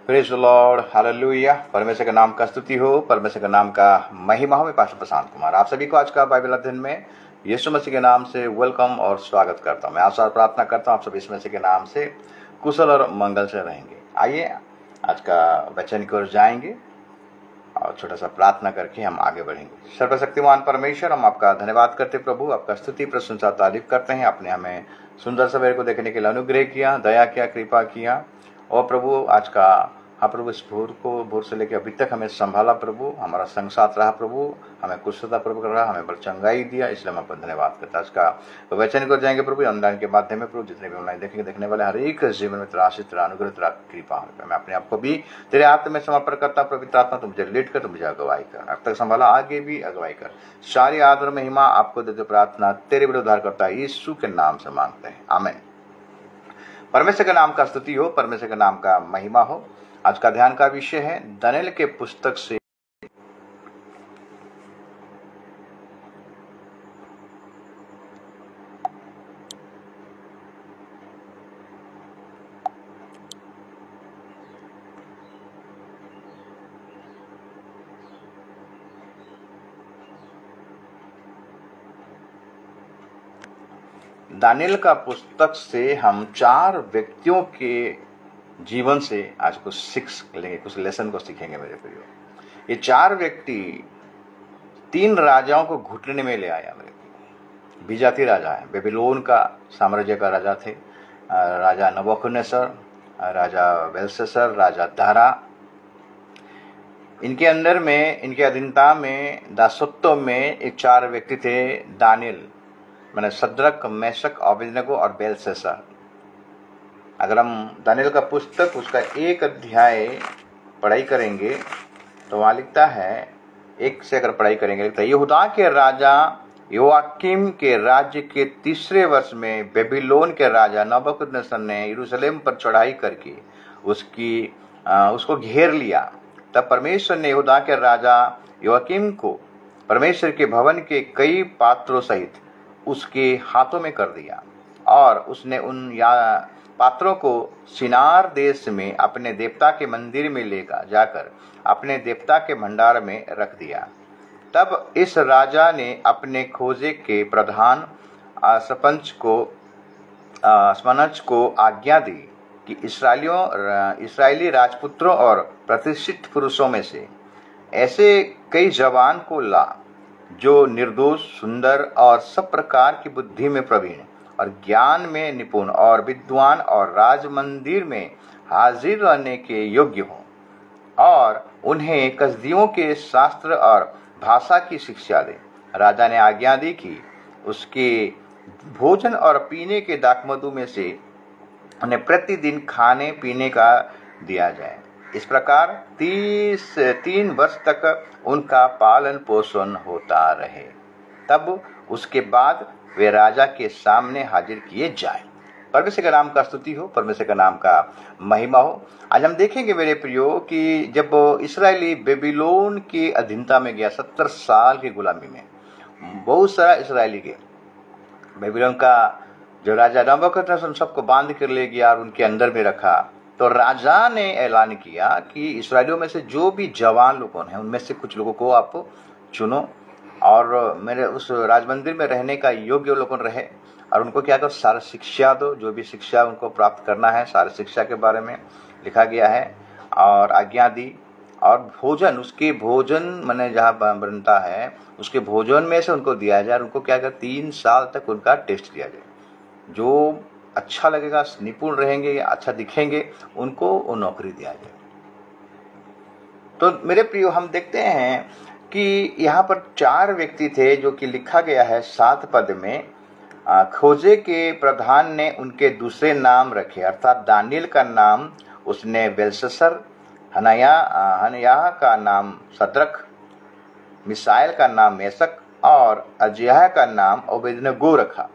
Praise the Lord, hallelujah. परमेश्वर के नाम का स्तुति हो, परमेश्वर के नाम का महिमा हो। मैं पास्टर प्रशांत कुमार आप सभी को आज का बाइबल अध्ययन में यीशु मसीह के नाम से वेलकम और स्वागत करता हूं। मैं आशा और प्रार्थना करता हूं आप सब यीशु मसीह के नाम से कुशल और मंगल से रहेंगे। आइए आज का वचन की ओर जाएंगे और छोटा सा प्रार्थना करके हम आगे बढ़ेंगे। सर्वशक्तिमान परमेश्वर, हम आपका धन्यवाद करते प्रभु, आपका स्तुति प्रशंसा तारीफ करते हैं। आपने हमें सुंदर सवेरे को देखने के लिए अनुग्रह किया, दया किया, कृपा किया। और प्रभु आज का प्रभु इस भोर से लेकर अभी तक हमें संभाला प्रभु, हमारा संग साथ रहा प्रभु, हमें कुशलता प्रभु कर रहा, हमें बल चंगाई दिया, इसलिए हम आपका धन्यवाद करते हैं। आज का वचन को जाएंगे प्रभु ऑनलाइन के माध्यम में। प्रभु जितने भी ऑनलाइन देखेंगे, देखने वाले हर एक जीवन में तेरा आशीष, तेरा अनुग्रह, तेरा कृपा हो। मैं अपने आप को भी तेरे हाथ में समर्पण करता हूं। पवित्र आत्मा तुम मुझे लीड कर, तुम मुझे अगुवाई कर, अब तक संभाला, आगे भी अगुवाई कर। सारी आदर महिमा आपको देते प्रार्थना तेरे बड़े उद्धार करता यीशु के नाम से मांगते हैं, आमीन। परमेश्वर के नाम का स्तुति हो, परमेश्वर के नाम का महिमा हो। आज का ध्यान का विषय है दानियेल के पुस्तक से दानियेल का पुस्तक से हम 4 व्यक्तियों के जीवन से आज कुछ सीख लेंगे, कुछ लेसन को सीखेंगे मेरे प्रियो। ये 4 व्यक्ति 3 राजाओं को घुटने में ले आया मेरे प्रियो। बिजाती राजा है, बेबीलोन का साम्राज्य का राजा थे, राजा नबूकदनेस्सर, राजा बेलशस्सर, राजा दारा। इनके अंदर में, इनके अधीनता में, दासत्व में एक 4 व्यक्ति थे। दानियेल मैंने सद्रक, मेशक, अबेदनगो और बेलशस्सर। अगर हम दानियेल का पुस्तक उसका 1 अध्याय पढ़ाई करेंगे तो वहाँ लिखता है, 1 से अगर पढ़ाई करेंगे लिखता है, यहूदा के राजा योआकीम के राज्य के 3रे वर्ष में बेबीलोन के राजा नबूकदनेस्सर ने यरूशलेम पर चढ़ाई करके उसको घेर लिया। तब परमेश्वर ने यहूदा के राजा योआकीम को परमेश्वर के भवन के कई पात्रों सहित उसके हाथों में कर दिया, और उसने उन पात्रों को शिनार देश में अपने देवता के मंदिर में लेकर जाकर अपने देवता के भंडार में रख दिया। तब इस राजा ने अपने खोजे के प्रधान स्पनज को आज्ञा दी कि इस्राएली राजपुत्रों और प्रतिष्ठित पुरुषों में से ऐसे कई जवान को ला जो निर्दोष, सुंदर और सब प्रकार की बुद्धि में प्रवीण और ज्ञान में निपुण और विद्वान और राजमंदिर में हाजिर रहने के योग्य हों, और उन्हें कसदियों के शास्त्र और भाषा की शिक्षा दें। राजा ने आज्ञा दी कि उसके भोजन और पीने के दाखमधु में से उन्हें प्रतिदिन खाने पीने का दिया जाए। इस प्रकार 3 वर्ष तक उनका पालन पोषण होता रहे। तब उसके बाद वे राजा के सामने हाजिर किए जाए। परमेश्वर के नाम का स्तुति हो, परमेश्वर के नाम का महिमा हो। आज हम देखेंगे मेरे प्रियो कि जब इस्राएली बेबीलोन की अधीनता में गया, 70 साल की गुलामी में, बहुत सारा इस्राएली के बेबीलोन का जो राजा नबूकदनेस्सर सबको बांध कर ले गया और उनके अंदर में रखा। तो राजा ने ऐलान किया कि इस्राएलियों में से जो भी जवान लोग हैं उनमें से कुछ लोगों को आप चुनो और मेरे उस राजमंदिर में रहने का योग्य लोग रहे, और उनको क्या करो, सारा शिक्षा दो, जो भी शिक्षा उनको प्राप्त करना है सारी शिक्षा के बारे में लिखा गया है और आज्ञा दी। और भोजन, उसके भोजन मैंने जहाँ बनता है उसके भोजन में से उनको दिया जाए। उनको क्या कर 3 साल तक उनका टेस्ट दिया जाए। जो अच्छा लगेगा, निपुण रहेंगे, अच्छा दिखेंगे, उनको वो नौकरी दिया जाए। तो मेरे प्रियो हम देखते हैं कि यहाँ पर 4 व्यक्ति थे जो कि लिखा गया है 7 पद में। खोजे के प्रधान ने उनके दूसरे नाम रखे, अर्थात दानियेल का नाम उसने बेलशस्सर, हनयाह का नाम सद्रक, मिसाएल का नाम मेशक और अजयाह का नाम अबेदनगो रखा।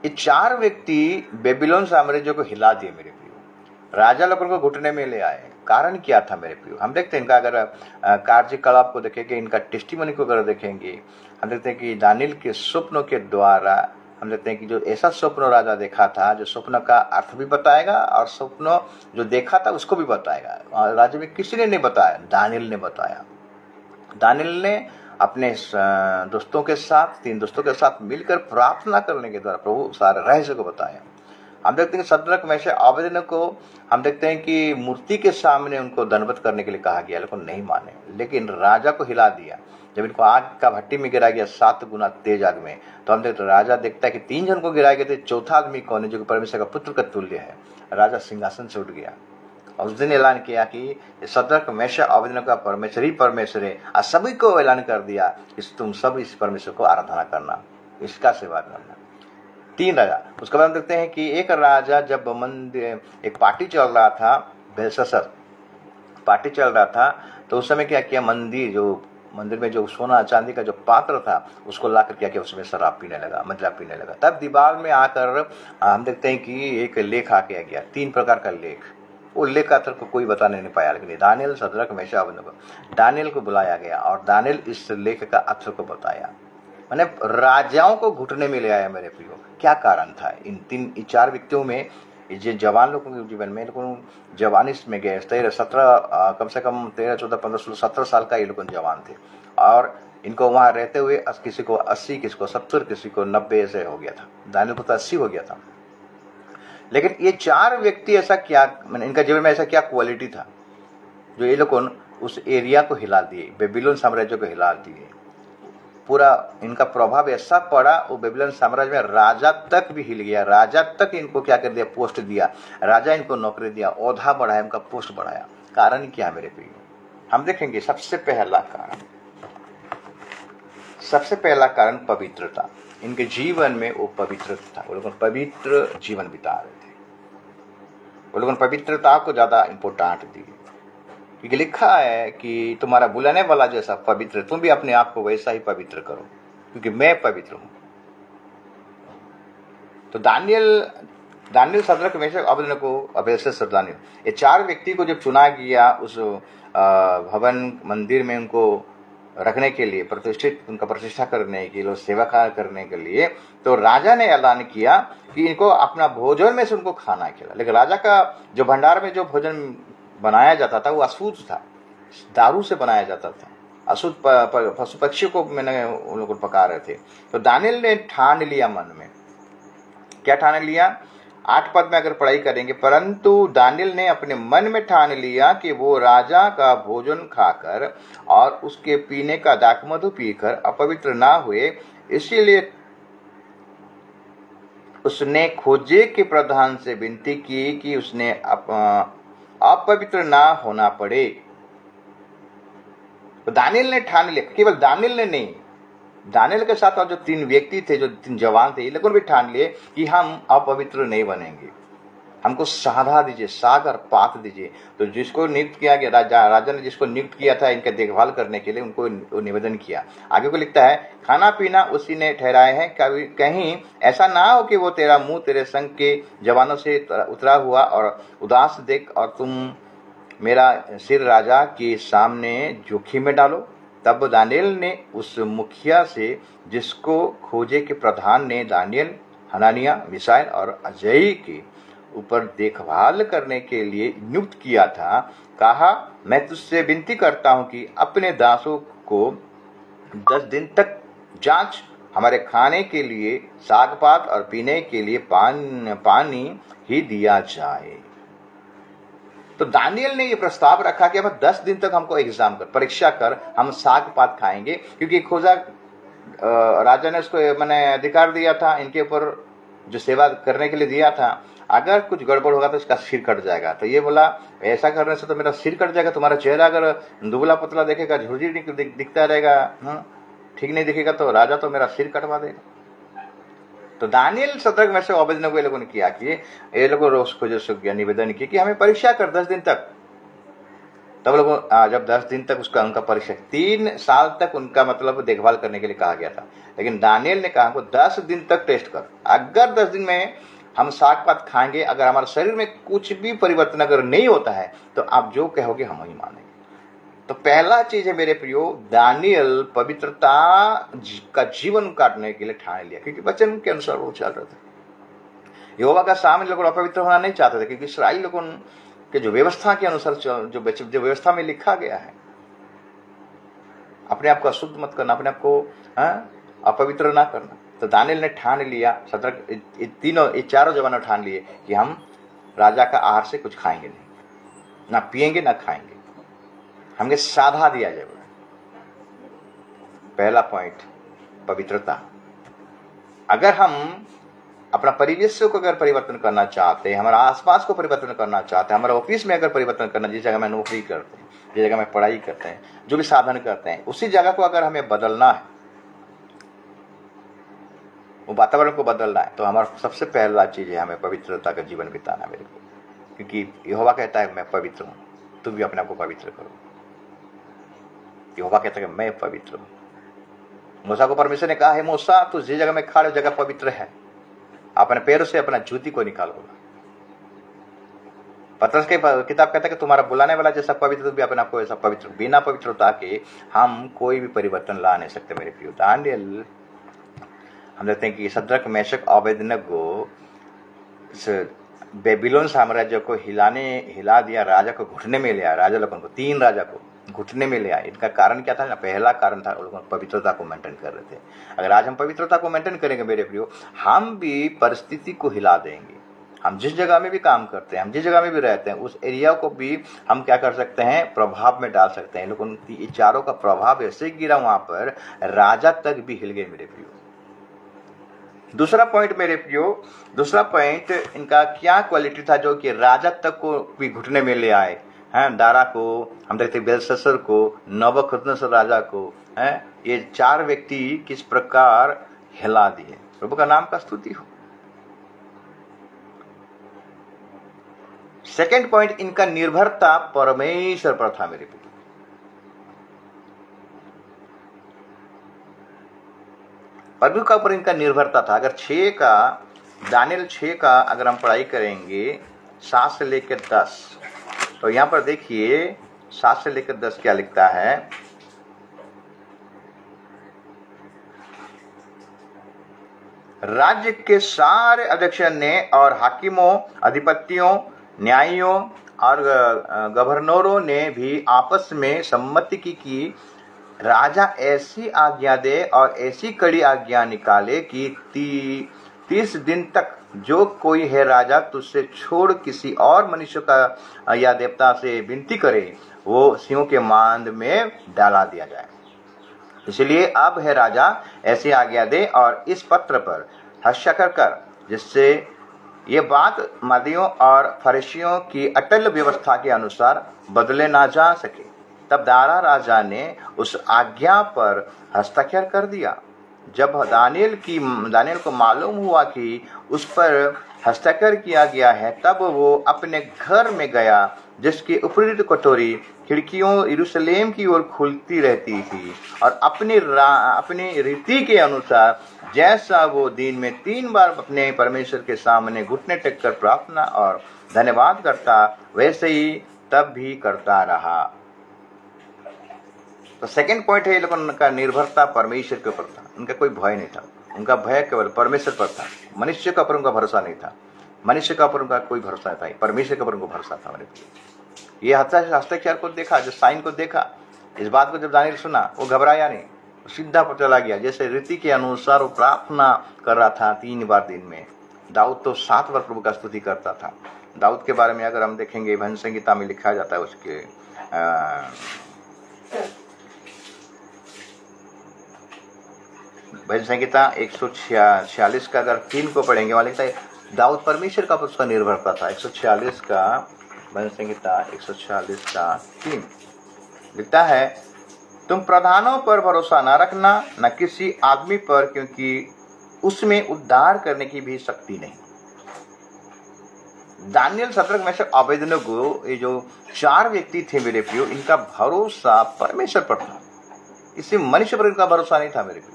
ये 4 व्यक्ति बेबीलोन साम्राज्य को हिला दिए मेरे प्रियो। राजा लोगों को घुटने में ले आए। कारण क्या था मेरे प्रियो? हम देखते हैं इनका अगर कार्यकलाप को देखेंगे, इनका टेस्टिमनी को अगर देखेंगे, हम देखते हैं कि दानियेल के स्वप्नों के द्वारा हम देखते हैं कि जो ऐसा स्वप्न राजा देखा था, जो स्वप्न का अर्थ भी बताएगा और स्वप्न जो देखा था उसको भी बताएगा। और राजा में किसी ने नहीं बताया, दानियल ने बताया। दानियल ने अपने दोस्तों के साथ, 3 दोस्तों के साथ मिलकर प्रार्थना करने के द्वारा प्रभु सारे रहस्य को बताया। हम देखते हैं कि शद्रक, मेशक, अबेदनगो को हम देखते हैं कि मूर्ति के सामने उनको दंडवत करने के लिए कहा गया, लेकिन नहीं माने, लेकिन राजा को हिला दिया। जब इनको आग का भट्टी में गिराया गया 7 गुना तेज आग में, तो हम देखते राजा देखता है कि 3 जन को गिराए गए थे, चौथा आदमी कौन है जो कि परमेश्वर का पुत्र का तुल्य है। राजा सिंहासन से उठ गया और उस दिन ऐलान किया कि शद्रक, मेशक, अबेदनगो का परमेश्वर ही परमेश्वर है, और सभी को ऐलान कर दिया कि तुम सब इस परमेश्वर को आराधना करना, इसका सेवा करना। 3 राजा। उसके बाद हम देखते हैं कि एक राजा, जब मंदिर एक पार्टी चल रहा था, बेलशस्सर पार्टी चल रहा था, तो उस समय क्या किया, मंदिर में जो सोना चांदी का जो पात्र था उसको लाकर क्या किया, उसमें शराब पीने लगा, मदिरा पीने लगा। तब दीवार में आकर हम देखते हैं कि एक लेख आके गया, 3 प्रकार का लेख। वो लेख का अर्थ को कोई बताने नहीं पाया, लेकिन Daniel, Shadrach, Meshach, Abednego, Daniel को बुलाया गया और दानियल इस लेख का अर्थ को बताया। मैंने राजाओं को घुटने में ले आया मेरे प्रियो। क्या कारण था? इन 4 व्यक्तियों में, ये जवान लोगों के जीवन में, लोग जवानी में गए, 17 कम से कम 13, 14, 15, 16, 17 साल का ये लोग जवान थे, और इनको वहां रहते हुए किसी को 80, किसी को 70, किसी को 90 ऐसे हो गया था। दानियल को तो 80 हो गया था। लेकिन ये 4 व्यक्ति ऐसा क्या, मैंने इनका जीवन में ऐसा क्या क्वालिटी था जो ये लोग उस एरिया को हिला दिए, बेबीलोन साम्राज्य को हिला दिए। पूरा इनका प्रभाव ऐसा पड़ा, वो बेबीलोन साम्राज्य में राजा तक भी हिल गया। राजा तक इनको क्या कर दिया, पोस्ट दिया। राजा इनको नौकरी दिया, ओधा बढ़ाया, इनका पोस्ट बढ़ाया। कारण क्या मेरे प्रिय? हम देखेंगे सबसे पहला कारण पवित्रता। इनके जीवन में वो पवित्र था, वो लोग पवित्र जीवन बिता रहे थे। वो लोगों ने पवित्रता को ज्यादा इंपोर्टेंट दी, क्योंकि लिखा है कि तुम्हारा बुलाने वाला जैसा पवित्र, तुम भी अपने आप को वैसा ही पवित्र करो, क्योंकि मैं पवित्र हूं। तो Daniel, Shadrach, Meshach, Abednego, Belteshazzar, Daniel, ये 4 व्यक्ति को जब चुना गया उस भवन मंदिर में उनको रखने के लिए, उनका प्रतिष्ठा करने के लिए, सेवा करने के लिए, तो राजा ने ऐलान किया कि इनको अपना भोजन में से उनको खाना खिला। लेकिन राजा का जो भंडार में जो भोजन बनाया जाता था वो अशुद्ध था, दारू से बनाया जाता था, अशुद्ध पशु पक्षियों को मैंने उन लोगों को पका रहे थे। तो दानियल ने ठान लिया मन में, क्या ठान लिया? 8 पद में अगर पढ़ाई करेंगे, परंतु दानियल ने अपने मन में ठान लिया कि वो राजा का भोजन खाकर और उसके पीने का दाखमधु पीकर अपवित्र ना हुए, इसीलिए उसने खोजे के प्रधान से विनती की कि उसने अपवित्र ना होना पड़े। तो दानियल ने ठान लिया, केवल दानियल ने नहीं, दानियल के साथ और जो 3 व्यक्ति थे, जो 3 जवान थे, ये लोगों ने भी ठान लिए कि हम अपवित्र नहीं बनेंगे, हमको साधा दीजिए, साग और पात दीजिए। तो जिसको नियुक्त किया गया, राजा ने जिसको नियुक्त किया था इनका देखभाल करने के लिए, उनको निवेदन किया। आगे को लिखता है, खाना पीना उसी ने ठहराए हैं, कहीं ऐसा ना हो कि वो तेरा मुंह तेरे संग के जवानों से उतरा हुआ और उदास देख और तुम मेरा सिर राजा के सामने जोखिम में डालो। तब दानियल ने उस मुखिया से, जिसको खोजे के प्रधान ने दानियल, हनानिया, मिसाइल और अजय के ऊपर देखभाल करने के लिए नियुक्त किया था, कहा, मैं तुझसे विनती करता हूं कि अपने दासों को 10 दिन तक जांच, हमारे खाने के लिए साग पात और पीने के लिए पानी ही दिया जाए। तो दानियल ने ये प्रस्ताव रखा कि अब 10 दिन तक हमको एग्जाम कर, परीक्षा कर, हम साग पात खाएंगे, क्योंकि खोजा राजा ने उसको मैंने अधिकार दिया था, इनके ऊपर जो सेवा करने के लिए दिया था, अगर कुछ गड़बड़ होगा तो इसका सिर कट जाएगा। तो ये बोला, ऐसा करने से तो मेरा सिर कट जाएगा, तुम्हारा चेहरा अगर दुबला पतला देखेगा, झुर्री दिखता रहेगा, ठीक नहीं दिखेगा, तो राजा तो मेरा सिर कटवा देगा। तो दानियल, शद्रक, मेशक, अबेदनगो लोगों ने किया कि ये लोगों रोज खोजे निवेदन किया कि हमें परीक्षा कर 10 दिन तक। तब लोगों जब 10 दिन तक उनका परीक्षा, 3 साल तक उनका मतलब देखभाल करने के लिए कहा गया था, लेकिन दानियल ने कहा 10 दिन तक टेस्ट कर, अगर 10 दिन में हम साग पात खाएंगे, अगर हमारे शरीर में कुछ भी परिवर्तन अगर नहीं होता है, तो आप जो कहोगे हम ही मानेंगे। तो पहला चीज है मेरे प्रियो, दानियल पवित्रता का जीवन काटने के लिए ठान लिया, क्योंकि वचन के अनुसार वो चल रहे थे। यहोवा का सामने लोग अपवित्र होना नहीं चाहते थे, क्योंकि इस्राएली लोगों के जो व्यवस्था के अनुसार जो व्यवस्था में लिखा गया है, अपने आप को अशुद्ध मत करना, अपने आप को अपवित्र ना करना। तो दानियल ने ठान लिया, ये चारों जवानों ठान लिए कि हम राजा का आहार से कुछ खाएंगे नहीं, ना पिएंगे ना खाएंगे, हमें साधा दिया जाए। पहला पॉइंट पवित्रता। अगर हम अपना परिवेश को अगर परिवर्तन करना चाहते हैं, हमारा आसपास को परिवर्तन करना चाहते हैं, हमारा ऑफिस में अगर परिवर्तन करना, जिस जगह में नौकरी करते हैं, जिस जगह में पढ़ाई करते हैं, जो भी साधन करते हैं, उसी जगह को अगर हमें बदलना है, वो वातावरण को बदलना है, तो हमारा सबसे पहला चीज है हमें पवित्रता का जीवन बिताना मेरे को। क्योंकि यहोवा कहता है मैं पवित्र हूं, तुम भी अपने आप को पवित्र करो। यहोवा कहता है मैं पवित्र हूं। मूसा को परमेश्वर ने कहा है, मूसा तू जिस जगह में खड़े जगह पवित्र है, अपने पैरों से अपना जूती को निकाल बोला। पतरस के किताब कहता है कि तुम्हारा बुलाने वाला जैसा पवित्र भी अपने आपको ऐसा पवित्र। बिना पवित्रता के हम कोई भी परिवर्तन ला नहीं सकते मेरे प्रियो। दानियल हम देखते हैं कि शद्रक मेशक अबेदनगो बेबीलोन साम्राज्य को हिला दिया, राजा को घुटने में ले आया, राजा लोगों को, 3 राजा को घुटने में ले आया। इनका कारण क्या था ना? पहला कारण था लोग पवित्रता को मेंटेन कर रहे थे। अगर आज हम पवित्रता को मेंटेन करेंगे मेरे प्रियो, हम भी परिस्थिति को हिला देंगे। हम जिस जगह में भी काम करते हैं, हम जिस जगह में भी रहते हैं, उस एरिया को भी हम क्या कर सकते हैं? प्रभाव में डाल सकते हैं। लोगों की चारों का प्रभाव ऐसे गिरा वहां पर, राजा तक भी हिल गए मेरे प्रियो। दूसरा पॉइंट मेरे प्रियो, दूसरा पॉइंट इनका क्या क्वालिटी था जो कि राजा तक को भी घुटने में ले आए हैं। दारा को हम देखते हैं, बेलशस्सर को, नबूकदनेस्सर राजा को, हैं, ये 4 व्यक्ति किस प्रकार हिला दिए। प्रभु का नाम का स्तुति हो। सेकंड पॉइंट, इनका निर्भरता परमेश्वर पर था मेरे प्रियो। प्रभु का ऊपर इनका निर्भरता था। अगर दानियल 6 का अगर हम पढ़ाई करेंगे 7 से लेकर 10, तो यहां पर देखिए 7 से लेकर 10 क्या लिखता है। राज्य के सारे अध्यक्षों ने और हाकिमों, अधिपतियों, न्यायियों और गवर्नरों ने भी आपस में सम्मति की कि राजा ऐसी आज्ञा दे और ऐसी कड़ी आज्ञा निकाले कि 30 दिन तक जो कोई है राजा तुझसे छोड़ किसी और मनुष्य का या देवता से विनती करे, वो सिंहों के मांद में डाला दिया जाए। इसलिए अब है राजा ऐसी आज्ञा दे और इस पत्र पर हस्ताक्षर कर, जिससे ये बात मर्दियों और फरीसियों की अटल व्यवस्था के अनुसार बदले ना जा सके। तब दारा राजा ने उस आज्ञा पर हस्ताक्षर कर दिया। जब दानियल को मालूम हुआ कि उस पर हस्ताक्षर किया गया है, तब वो अपने घर में गया, जिसकी ऊपरी कटोरी खिड़कियों यरूशलेम की ओर खुलती रहती थी, और अपनी रीति के अनुसार जैसा वो दिन में 3 बार अपने परमेश्वर के सामने घुटने टेक कर प्रार्थना और धन्यवाद करता, वैसे ही तब भी करता रहा। तो सेकंड पॉइंट है, ये लोगों का निर्भरता परमेश्वर के ऊपर था। उनका कोई भय नहीं था, उनका भय केवल परमेश्वर पर था। मनुष्य का ऊपर उनका भरोसा नहीं था, मनुष्य का ऊपर उनका कोई भरोसा नहीं था, परमेश्वर के ऊपर उनको भरोसा था। ये हस्ताक्षर को देखा, जो साइन को देखा, इस बात को जब दानियल सुना, वो घबराया नहीं, सीधा पर चला गया। जैसे रीति के अनुसार वो प्रार्थना कर रहा था 3 बार दिन में। दाऊद तो 7 बार प्रभु का स्तुति करता था। दाऊद के बारे में अगर हम देखेंगे, भजन संहिता में लिखा जाता है, उसके भजन संहिता 146 का अगर 3 को पढ़ेंगे, वहां लिखता है दाऊद परमेश्वर का उसका निर्भरता था। 146 का भजन संहिता 146 का 3 लिखता है, तुम प्रधानों पर भरोसा न रखना, न किसी आदमी पर, क्योंकि उसमें उद्धार करने की भी शक्ति नहीं। दानियल, शद्रक, मेशक, अबेदनगो, ये जो 4 व्यक्ति थे मेरे प्रियो, इनका भरोसा परमेश्वर पर था। इसी मनुष्य पर इनका भरोसा नहीं था मेरे प्रियो।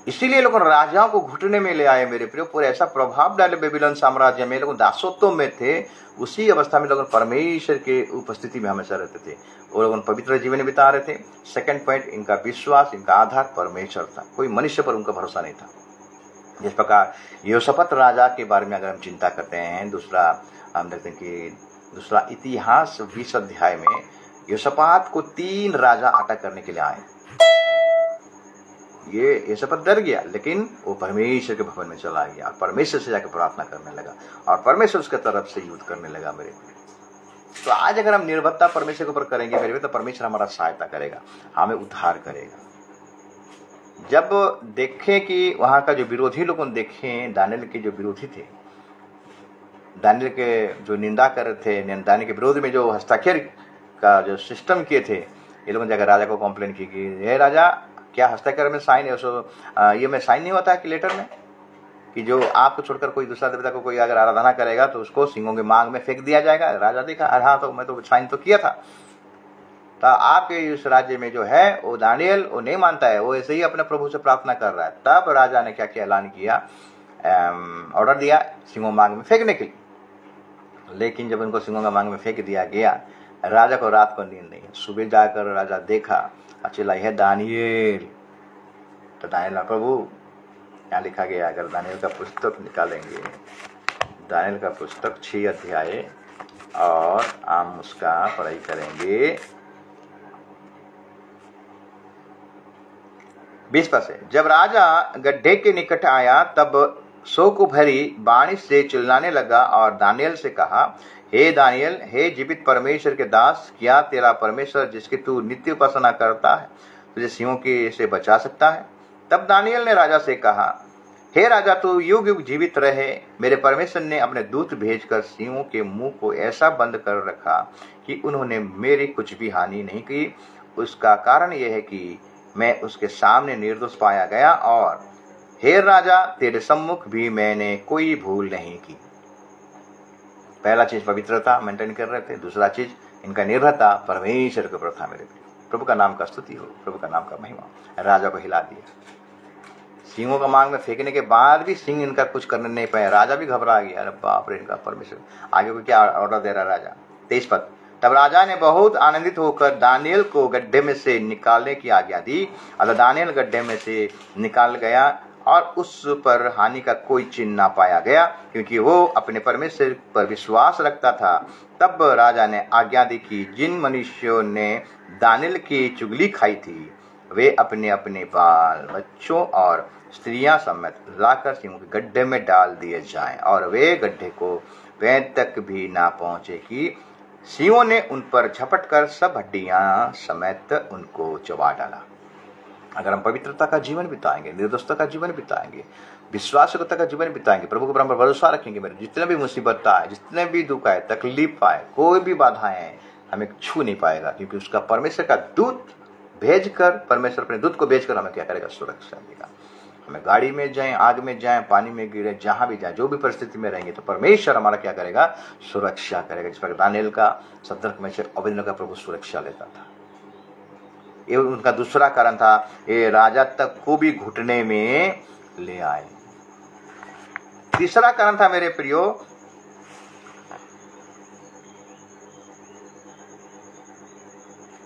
इसीलिए लोग राजाओं को घुटने में ले आए मेरे प्रियो, पूरे ऐसा प्रभाव डाले बेबीलोन साम्राज्य में। लोग दासत्व में थे, उसी अवस्था में लोग परमेश्वर के उपस्थिति में हमेशा रहते थे, वो लोग पवित्र जीवन बिता रहे थे। सेकंड पॉइंट, इनका विश्वास, इनका आधार परमेश्वर था, कोई मनुष्य पर उनका भरोसा नहीं था। जिस प्रकार योशपत राजा के बारे में अगर हम चिंता करते हैं, दूसरा हम देखते हैं कि दूसरा इतिहास 20 अध्याय में योशपात को 3 राजा अटैक करने के लिए आए। ये योशपात डर गया, लेकिन वो परमेश्वर के भवन में चला गया और परमेश्वर से जाकर प्रार्थना करने लगा और परमेश्वर उसके तरफ से युद्ध करने लगा मेरे। तो आज अगर हम निर्भरता परमेश्वर के ऊपर करेंगे मेरे, तो परमेश्वर हमारा सहायता करेगा, हमें उद्धार करेगा। जब देखें कि वहां का जो विरोधी लोगों ने देखें, दानियल के जो विरोधी थे, दानियल के जो निंदा कर रहे थे, दानियल के विरोध में जो हस्ताक्षर का जो सिस्टम किए थे, ये लोगों ने जाकर राजा को कंप्लेन की कि हे राजा, क्या हस्ताक्षर में साइन है, ये में साइन नहीं होता है कि लेटर में, कि जो आपको छोड़कर कोई दूसरा देवता को कोई अगर आराधना करेगा तो उसको सिंहों के मांग में फेंक दिया जाएगा। राजा देखा, हाँ तो मैं तो साइन तो किया था। तो आपके इस राज्य में जो है वो दानियल वो नहीं मानता है, वो ऐसे ही अपने प्रभु से प्रार्थना कर रहा है। तब राजा ने क्या किया, ऐलान किया, ऑर्डर दिया सिंहों मांग में फेंकने के लिए। लेकिन जब उनको सिंहों का मांग में फेंक दिया गया, राजा को रात को नींद नहीं। सुबह जाकर राजा देखा, अच्छा है दानियल। तो दानियल, प्रभु यहाँ लिखा गया, अगर दानियल का पुस्तक निकालेंगे, दानियल का पुस्तक 6 अध्याय और हम उसका पढ़ाई करेंगे 20 पद से। जब राजा गड्ढे के निकट आया तब शोक भरी वाणी से चिल्लाने लगा और दानियल से कहा, हे दानियल, हे जीवित परमेश्वर के दास, क्या तेरा परमेश्वर जिसकी तू नित्य उपासना करता है तुझे सिंहों के से बचा सकता है? तब दानियल ने राजा से कहा, हे राजा, तू युग युग जीवित रहे। मेरे परमेश्वर ने अपने दूत भेजकर सिंहों के मुंह को ऐसा बंद कर रखा कि उन्होंने मेरी कुछ भी हानि नहीं की। उसका कारण यह है कि मैं उसके सामने निर्दोष पाया गया और हे राजा, तेरे सम्मुख भी मैंने कोई भूल नहीं की। पहला चीज पवित्रता मेंटेन कर रहे थे, दूसरा चीज इनका निर्भरता परमेश्वर के ऊपर था मेरे। प्रभु का नाम का स्तुति हो, प्रभु का नाम का महिमा। राजा को हिला दिया, सिंहों का मांग में फेंकने के बाद भी सिंह इनका कुछ करने नहीं पाया। राजा भी घबरा गया, अरे बाप रे, इनका परमेश्वर आगे को क्या ऑर्डर दे रहा राजा। 23 पद, तब राजा ने बहुत आनंदित होकर दानियल को गड्ढे में से निकालने की आज्ञा दी। अतः दानियल गड्ढे में से निकाल गया और उस पर हानि का कोई चिन्ह ना पाया गया, क्योंकि वो अपने परमेश्वर पर विश्वास रखता था। तब राजा ने आज्ञा दी कि जिन मनुष्यों ने दानियल की चुगली खाई थी वे अपने अपने बाल बच्चों और स्त्रियां समेत लाकर सिंहों के गड्ढे में डाल दिए जाएं, और वे गड्ढे को पैर तक भी ना पहुंचे कि सिंहों ने उन पर झपट कर सब हड्डियां समेत उनको चबा डाला। अगर हम पवित्रता का जीवन बिताएंगे, निर्दोषता का जीवन बिताएंगे, विश्वासयोग्यता का जीवन बिताएंगे, प्रभु के पर भरोसा रखेंगे, मेरे जितने भी मुसीबत आए, जितने भी दुख आए, तकलीफ आए, कोई भी बाधाएं हमें छू नहीं पाएगा, क्योंकि उसका परमेश्वर का दूत भेजकर, परमेश्वर अपने दूत को भेजकर हमें क्या करेगा, सुरक्षा देगा। हमें गाड़ी में जाएं, आग में जाएं, पानी में गिरे, जहां भी जाएं, जो भी परिस्थिति में रहेंगे, तो परमेश्वर हमारा क्या करेगा, सुरक्षा करेगा। जिस पर दानियल का सतर्क में से अबेदनगो का प्रभु सुरक्षा लेता था। ये उनका दूसरा कारण था, ये राजा तक को भी घुटने में ले आए। तीसरा कारण था मेरे प्रियो,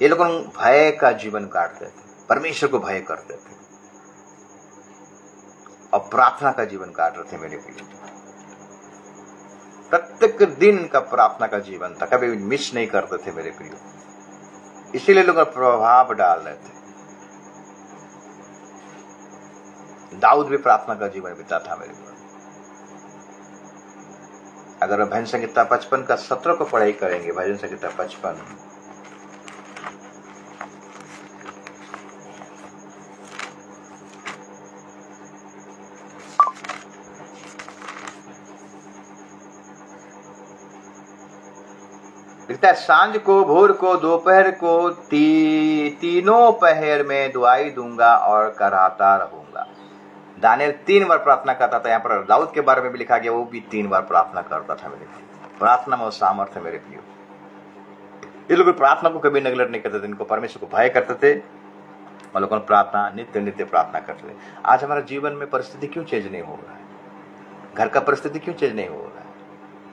ये लोग भय का जीवन काटते थे, परमेश्वर को भय करते थे और प्रार्थना का जीवन काट रहे थे मेरे प्रियो। प्रत्येक दिन का प्रार्थना का जीवन था, कभी मिस नहीं करते थे मेरे प्रियो। इसीलिए लोग प्रभाव डाल रहे थे। दाऊद भी प्रार्थना का जीवन बिता था मेरे प्रियो। अगर भजन संहिता 55 का 17 को पढ़ाई करेंगे, भजन संहिता 55, लिखता है, सांझ को, भोर को, दोपहर को, तीनों पहर में दुआई दूंगा और कराता रहूंगा। दानियल 3 बार प्रार्थना करता था। यहाँ पर दाऊद के बारे में भी लिखा गया, वो भी 3 बार प्रार्थना करता था मेरे प्रियो। प्रार्थना में सामर्थ्य मेरे प्रियो। ये लोग प्रार्थना को कभी नेगलेक्ट नहीं करते थे, इनको परमेश्वर को भय करते थे हम लोगों ने प्रार्थना नित्य नित्य प्रार्थना करते हैं। आज हमारे जीवन में परिस्थिति क्यों चेंज नहीं हो रहा है? घर का परिस्थिति क्यों चेंज नहीं हो रहा है?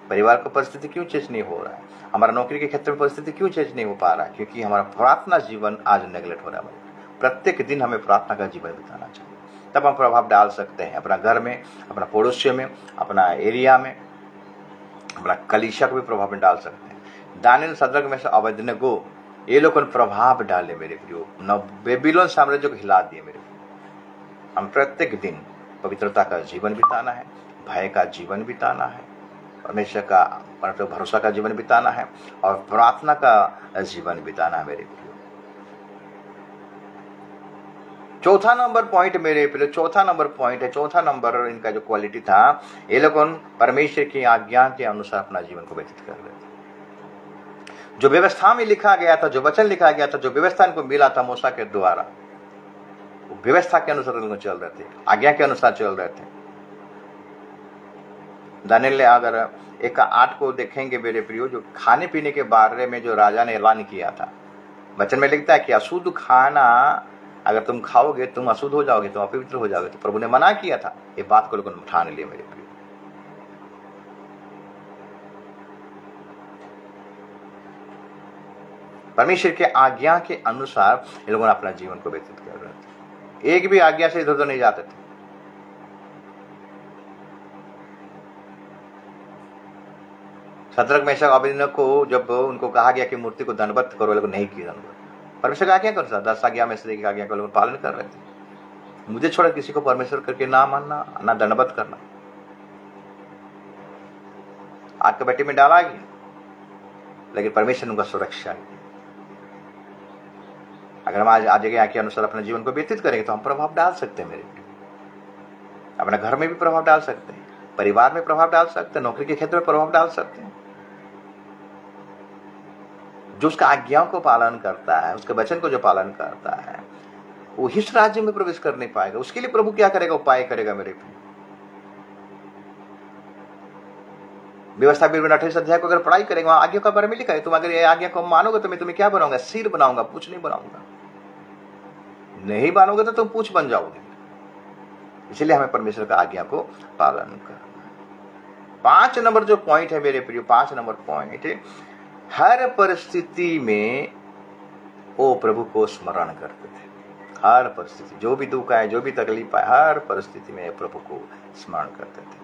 परिवार का परिस्थिति क्यों चेंज नहीं हो रहा है? हमारा नौकरी के क्षेत्र में परिस्थिति क्यों चेंज नहीं हो पा रहा है? क्योंकि हमारा प्रार्थना जीवन आज नेगलेक्ट हो रहा है। प्रत्येक दिन हमें प्रार्थना का जीवन बिताना चाहिए, तब हम प्रभाव डाल सकते हैं अपना घर में, अपना पड़ोसियों में, अपना एरिया में, अपना कलीसिया को भी प्रभाव में डाल सकते हैं। दानियल, सद्रक, मेशक, अबेदनगो ये लोग प्रभाव डाले मेरे प्रियो, बेबीलोन साम्राज्य को हिला दिए मेरे प्रियो। हम प्रत्येक दिन पवित्रता का जीवन बिताना है, भय का जीवन बिताना है, परमेश्वर का भरोसा का जीवन बिताना है और प्रार्थना का जीवन बिताना है मेरे प्रियो। चौथा नंबर पॉइंट मेरे प्रियो, चौथा नंबर पॉइंट है, चौथा नंबर इनका जो क्वालिटी था, ये लोग परमेश्वर की आज्ञा के अनुसार अपना जीवन को व्यतीत कर रहे थे। जो व्यवस्था में लिखा गया था, जो वचन लिखा गया था, जो व्यवस्था इनको मिला था मूसा के द्वारा, वो व्यवस्था के अनुसार इनको चल रहे थे, आज्ञा के अनुसार चल रहे थे। दानियल अगर 1:8 को देखेंगे मेरे प्रियो, जो खाने पीने के बारे में जो राजा ने ऐलान किया था, वचन में लिखता है कि अशुद्ध खाना अगर तुम खाओगे तुम अशुद्ध हो जाओगे, तुम अपवित्र हो जाओगे। तो प्रभु ने मना किया था, ये बात को लोगों ने ठान लिया मेरे प्रियो। परमेश्वर के आज्ञा के अनुसार ये लोगों ने अपना जीवन को व्यतीत कर रहे थे, एक भी आज्ञा से इधर उधर नहीं जाते थे। सद्रक, मेशक, अबेदनगो को जब उनको कहा गया कि मूर्ति को दंडवत करो, लोग नहीं किया दंडवत। परमेश्वर का आज्ञा करो, 10 आज्ञा में से एक आज्ञा का लोग पालन कर रहे थे। मुझे छोड़ा किसी को परमेश्वर करके ना मानना, ना दंडवत करना। आग के बेटे में डाला गया, लेकिन परमेश्वर ने उनका सुरक्षा किया। अगर हम आज आज्ञा के अनुसार अपने जीवन को व्यतीत करेंगे तो हम प्रभाव डाल सकते हैं मेरे प्रिय। अपने घर में भी प्रभाव डाल सकते हैं, परिवार में प्रभाव डाल सकते हैं, नौकरी के क्षेत्र में प्रभाव डाल सकते हैं। जो उसका आज्ञाओं को पालन करता है, उसके वचन को जो पालन करता है, वो इस राज्य में प्रवेश कर नहीं पाएगा। उसके लिए प्रभु क्या करेगा? उपाय करेगा मेरे प्रिय। व्यवस्था 28 अध्याय को अगर पढ़ाई करेंगे, वहां आज्ञा के बारे में लिखा है, तुम अगर ये आज्ञा को मानोगे तो मैं तुम्हें क्या बनाऊंगा? सिर बनाऊंगा, पूछ नहीं बनाऊंगा। नहीं मानोगे तो तुम पूछ बन जाओगे। इसलिए हमें परमेश्वर का आज्ञा को पालन करना। 5 नंबर जो पॉइंट है मेरे प्रिय, 5 नंबर पॉइंट है, हर परिस्थिति में वो प्रभु को स्मरण करते थे। हर परिस्थिति, जो भी दुख आए, जो भी तकलीफ आए, हर परिस्थिति में प्रभु को स्मरण करते थे।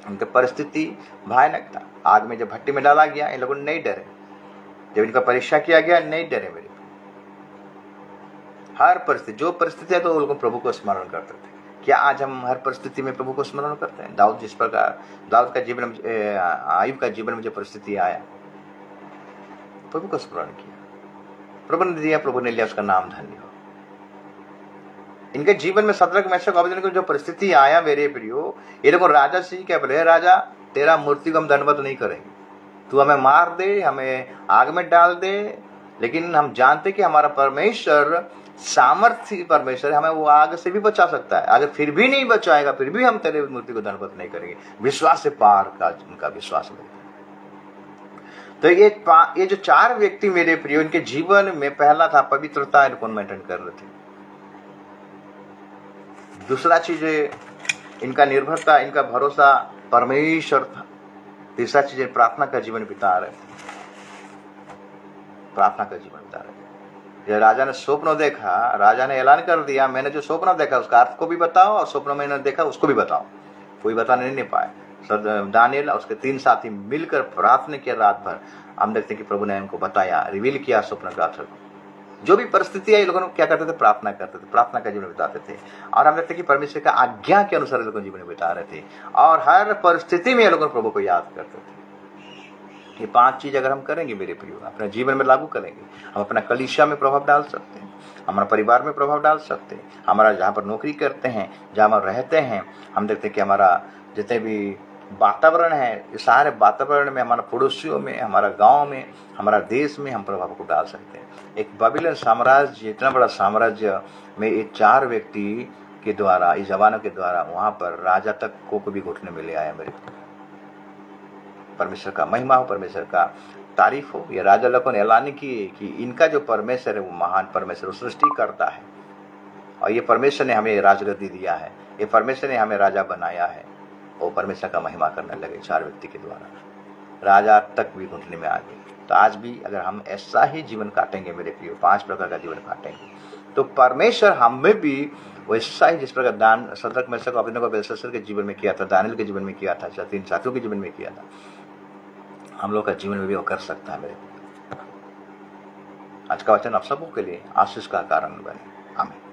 उनकी परिस्थिति भयानक था। आग में जब भट्टी में डाला गया, इन लोगों ने नहीं डरे। जब इनका परीक्षा किया गया, नहीं डरे मेरे। हर परिस्थिति, जो परिस्थिति है, तो वो लोग प्रभु को स्मरण करते थे। क्या आज हम हर परिस्थिति में प्रभु को स्मरण करते हैं? दाऊद जिस प्रकार, दाऊद का जीवन में, आयुब का जीवन में जो परिस्थिति आया, प्रभु को स्मरण किया, प्रभु ने दिया, प्रभु ने लिया, उसका नाम धन्य हो। इनके जीवन में सद्रक, मेशक, अबेदनगो जो परिस्थिति आया मेरे प्रियो, ये लोग राजा से क्या बोले? राजा, तेरा मूर्ति को हम दंडवत नहीं करेंगे, तू हमें मार दे, हमें आग में डाल दे, लेकिन हम जानते कि हमारा परमेश्वर सामर्थ्य परमेश्वर, हमें वो आग से भी बचा सकता है। अगर फिर भी नहीं बचाएगा, फिर भी हम तेरे मूर्ति को दंडवत नहीं करेंगे। विश्वास से पार का उनका विश्वास है। तो ये जो 4 व्यक्ति मेरे प्रियो, इनके जीवन में पहला था पवित्रता, इनको मेंटेन कर रहे थे। दूसरा चीज इनका निर्भरता, इनका भरोसा परमेश्वर था। तीसरा चीज प्रार्थना का जीवन बिता रहे थे, प्रार्थना का जीवन बिता रहे थे। जब राजा ने स्वप्न देखा, राजा ने ऐलान कर दिया, मैंने जो स्वप्न देखा उसका अर्थ को भी बताओ, और स्वप्न मैंने देखा उसको भी बताओ। कोई बताने नहीं पाए। दानियल और उसके 3 साथी मिलकर प्रार्थना किया रात भर। हम देखते कि प्रभु ने उनको बताया, रिवील किया स्वप्न का अर्थ। जो भी परिस्थिति है, ये लोगों क्या करते थे? प्रार्थना करते थे, प्रार्थना का जीवन बिताते थे। और हम देखते कि परमेश्वर का आज्ञा के अनुसार लोग जीवन बिता रहे थे, और हर परिस्थिति में ये लोग प्रभु को याद करते थे। ये 5 चीज अगर हम करेंगे मेरे प्रियो, अपने जीवन में लागू करेंगे, हम अपना कलीसिया में प्रभाव डाल सकते हैं, हमारा परिवार में प्रभाव डाल सकते हैं, हमारा जहाँ पर नौकरी करते हैं, जहाँ हम रहते हैं, हम देखते हैं कि हमारा जितने भी वातावरण है, इस सारे वातावरण में, हमारा पड़ोसियों में, हमारा गांव में, हमारा देश में हम प्रभाव को डाल सकते हैं। एक बाबिलोन साम्राज्य, इतना बड़ा साम्राज्य में ये 4 व्यक्ति के द्वारा, इस जवानों के द्वारा वहां पर राजा तक को भी घुटने में ले आया मेरे। परमेश्वर का महिमा हो, परमेश्वर का तारीफ हो। ये राजा लोगों ने ऐलान की कि इनका जो परमेश्वर है वो महान परमेश्वर, वो सृष्टि करता है और ये परमेश्वर ने हमें राजगद्दी दिया है, ये परमेश्वर ने हमें राजा बनाया है। वो परमेश्वर का महिमा करने लगे 4 व्यक्ति के द्वारा, राजा तक भी घुटने में आ गए। तो आज भी अगर हम ऐसा ही जीवन काटेंगे मेरे प्रियो, 5 प्रकार का जीवन काटेंगे, तो परमेश्वर हमें भी वैसा ही जिस प्रकार दान सदरक मेशक अबेदनगो बेलशस्सर के जीवन में किया था, दानियेल के जीवन में किया था, 3 साथियों के जीवन में किया था, हम लोग का जीवन में भी वो कर सकता है मेरे प्रियो। आज का वचन आप सबों के लिए आशीष का कारण बने। आमीन।